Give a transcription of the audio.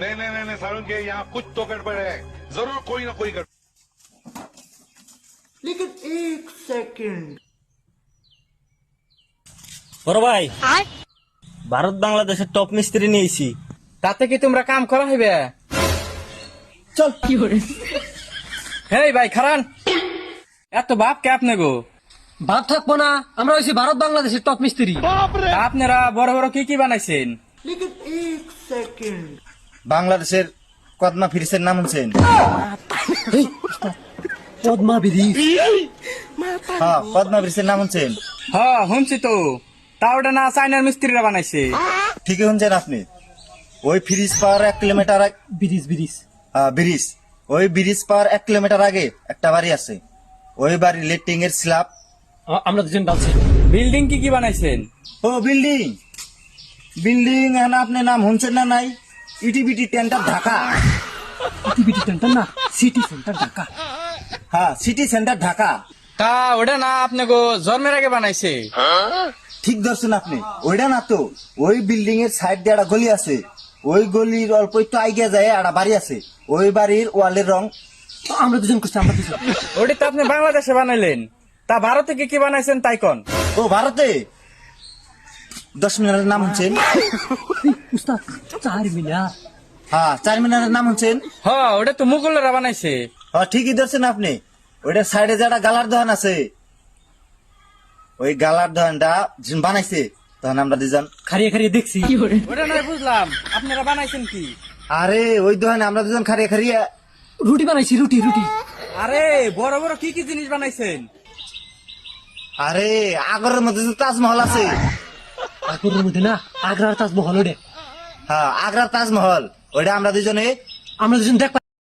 नहीं नहीं नहीं नहीं सारुण के यहाँ कुछ तो गड़बड़ है, जरूर कोई ना कोई गड़बड़। लेकिन एक सेकंड বড় ভাই ভারত বাংলাদেশের টপ মিস্ত্রি নিয়েছি। তাতে কি তোমরা কাম করা হইবে? চল হেই ভাই খারান, এত বাপ কে আপনি গো? ভাব থাকবো না, আমরা হইছি ভারত বাংলাদেশের টপ মিস্ত্রি। তা আপনারা বড় বড় কি কি বানাইছেন? लेकिन एक सेकंड বাংলাদেশের কদমা ফিরিসের নাম শুনছেন? পদ্মা ব্রিজ। হ্যাঁ, কদমা ফিরিসের নাম শুনছেন? হ্যাঁ শুনছি তো। তা ওটা না চাইনার মিস্ত্রিরা বানাইছে? ঠিকই শুনছেন আপনি। ওই ফ্রিজ পাওয়ার 1 কিলোমিটার ব্রিজ ব্রিজ ব্রিজ, ওই ব্রিজ পাওয়ার 1 কিলোমিটার আগে একটা বাড়ি আছে। ওই বাড়ির লেটিং এর স্ল্যাব আমরা দুজন ডালছি। বিল্ডিং কি কি বানাইছেন? ও বিল্ডিং বিল্ডিং এখন আপনি নাম শুনছেন না নাই? ইটিবিটি টেন্টার ঢাকা। টিভিটি সেন্টার না, সিটি সেন্টার ঢাকা। হ্যাঁ, সিটি সেন্টার ঢাকা। তা ওটা না আপনি গো জন্মের আগে বানাইছে? ঠিক ধরছেন আপনি, ওইটা না তো। ওই বিল্ডিং এর সাইড দিয়ে একটা গলি আছে, ওই গলির অল্প একটু আগে যায় একটা বাড়ি আছে। ওই বাড়ির ওয়ালের রং আমরা দুজন করছি, আমরা দুজন। ওটা তো আপনি বাংলাদেশে বানাইলেন, তা ভারতে কি কি বানাইছেন তাই কন? ও ভারতে 10 মিনারের নাম শুনছেন? উস্তাদ 4 মিনার। হ্যাঁ, 4 মিনারের নাম শুনছেন? হ্যাঁ ওটা তো মুঘলরা বানাইছে। হ্যাঁ, ঠিকই ধরছেন আপনি। ওইটার সাইডে যে একটা গালার দোকান আছে, ওই গালার দোকানটা যিনি বানাইছে তখন আমরা দুজন। খারিয়ে খারিয়ে দেখছি। ওটা নয় বুঝলাম, আপনারা বানাইছেন কি? আরে ওই দোকানে আমরা দুজন খারিয়ে খারিয়ে রুটি বানাইছি, রুটি রুটি। আরে বড় বড় কি কি জিনিস বানাইছেন? আরে আগরের মধ্যে যে তাজমহল আছে, আগ্রার মধ্যে না, আগ্রার তাজমহল ওটা। হ্যাঁ আগ্রার তাজমহল, ওইটা আমরা দুজনে আমরা দুজন দেখবার